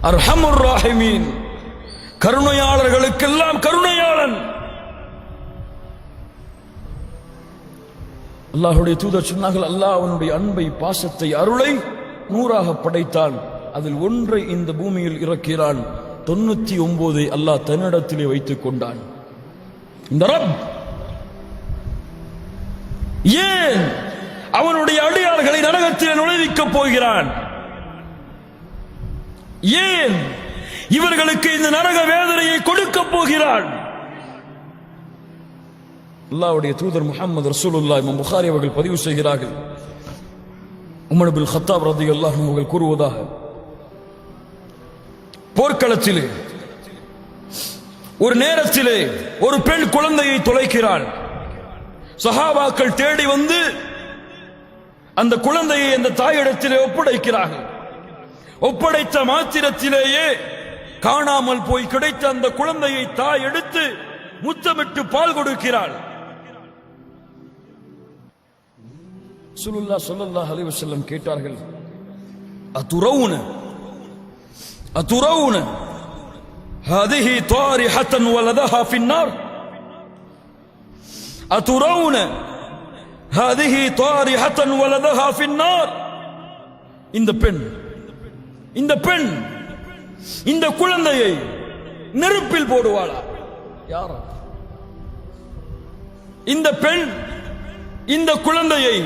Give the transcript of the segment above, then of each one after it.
அர்ஹமுர் ராஹிமீன், கருணையாளர்களுக்கெல்லாம் கருணையாளன். அல்லாஹ்வுடைய தூதர் சொன்னார்கள், அல்லாஹ் அவனுடைய அன்பை, பாசத்தை, அருளை 100ஆக படைத்தான். அதில் ஒன்றை இந்த பூமியில் இறக்கிறான். 99 அல்லாஹ் தன்னிடத்திலே வைத்துக் கொண்டான். இந்த ரப் ஏன் அவனுடைய அடியார்களை நரகத்தில் நுழைவிக்கப் போகிறான்? ஏன் இவர்களுக்கு இந்த நரக வேதனையை கொடுக்கப் போகிறான்? அல்லாஹ்வுடைய தூதர் முஹம்மது ரசூலுல்லாஹ் இமாம் புகாரி அவர்கள் பதிவு செய்கிறார்கள், உமர் பின் கத்தாப் ரலியல்லாஹு அன்ஹு அவர்கள் கூறுவதாக, போர்க்களத்திலே ஒரு நேரத்திலே ஒரு பெண் குழந்தையை தொலைக்கிறாள். சஹாபாக்கள் தேடி வந்து அந்த குழந்தையை அந்த தாயிடத்திலே ஒப்படைக்கிறார்கள். ஒப்படைத்த மாத்திரத்திலேயே காணாமல் போய் கிடைத்த அந்த குழந்தையை தாய் எடுத்து முத்தமிட்டு பால் கொடுக்கிறாள். ரசூலுல்லாஹ் ஸல்லல்லாஹு அலைஹி வஸல்லம் கேட்டார்கள், அத்துரவுன ஹாதிஹி தாரிஹத்தன் வலதஹா ஃபின்னார், அத்துரவுன ஹாதிஹி தாரிஹத்தன் வலதஹா ஃபின்னார். இந்த பெண் இந்த குழந்தையை நெருப்பில் போடுவாளா? யாரா இந்த பெண்? இந்த குழந்தையை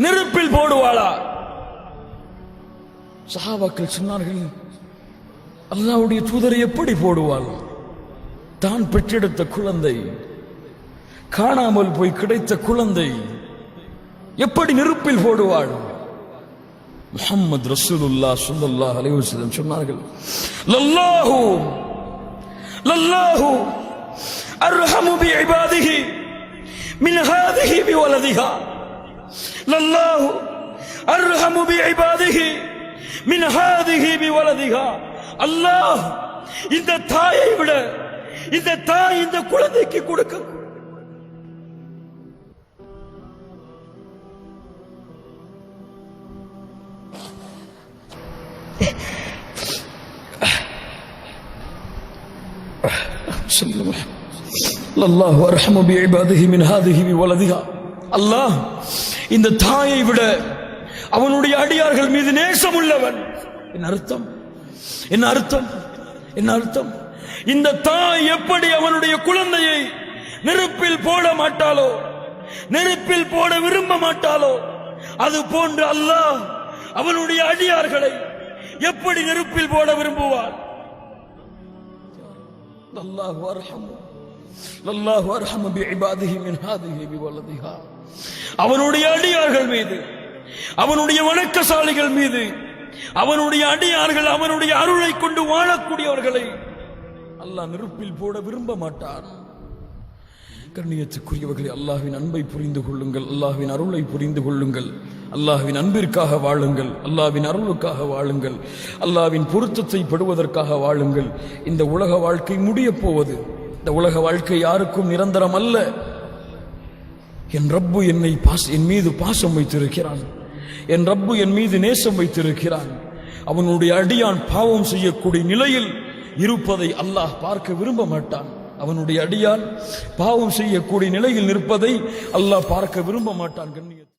நெருப்பில் போடுவாளா? சஹாபாக்கள் சொன்னார்கள், அல்லாஹ்வுடைய தூதரை எப்படி போடுவாள்? தான் பெற்றெடுத்த குழந்தை, காணாமல் போய் கிடைத்த குழந்தை எப்படி நெருப்பில் போடுவாள்? முஹம்மது ரசூலுல்லாஹ் ஸல்லல்லாஹு அலைஹி வஸல்லம் சொன்னார்கள், லல்லாஹு அர்ஹமு பிஇபாதிஹி மின் ஹாதிஹி பிவலதிஹா, லல்லாஹு அர்ஹமு பிஇபாதிஹி மின் ஹாதிஹி பிவலதிஹா. அல்லாஹ் இந்த தாயை விட இந்த தாய் இந்த குழந்தைக்கு கொடுக்க அல்லாஹ் அர்ஹமு பிஇபாதிஹி மின் ஹாதிஹி பிவலதிஹா. அல்லாஹ் இந்த தாயை விட அவனுடைய அடியார்கள் மீது நேசம் உள்ளவன். என்ன அர்த்தம்? இந்த தாய் எப்படி அவனுடைய குழந்தையை நெருப்பில் போட மாட்டாளோ, நெருப்பில் போட விரும்ப மாட்டாளோ, அது போன்று அல்லாஹ் அவனுடைய அடியார்களை எப்படி நெருப்பில் போட விரும்புவார்? அல்லாஹு அர்ஹமு பிஇபாதிஹி மின் ஹாதிஹி பிவலதிஹா. அவனுடைய அடியார்கள் மீது, அவனுடைய வணக்கசாலிகள் மீது, அவனுடைய அடியார்கள் அவனுடைய அருளை கொண்டு வாழக்கூடியவர்களை அல்லாஹ் நெருப்பில் போட விரும்ப மாட்டார். கண்ணியத்துக்குரியவர்களே, அல்லாஹ்வின் அன்பை புரிந்து கொள்ளுங்கள், அல்லாஹ்வின் அருளை புரிந்து கொள்ளுங்கள், அல்லாஹ்வின் அன்பிற்காக வாழுங்கள், அல்லாஹ்வின் அருளுக்காக வாழுங்கள், அல்லாஹ்வின் பொருத்தத்தை பெறுவதற்காக வாழுங்கள். இந்த உலக வாழ்க்கை முடிய போவது. இந்த உலக வாழ்க்கை யாருக்கும் நிரந்தரம் அல்ல. என் ரப்பு என் மீது பாசம் வைத்திருக்கிறான். என் ரப்பு என் மீது நேசம் வைத்திருக்கிறான். அவனுடைய அடியான் பாவம் செய்யக்கூடிய நிலையில் இருப்பதை அல்லாஹ் பார்க்க விரும்ப மாட்டான். அவனுடைய அடியான் பாவம் செய்யக்கூடிய நிலையில் நிற்பதை அல்லாஹ் பார்க்க விரும்ப மாட்டான். கண்ணியத்தை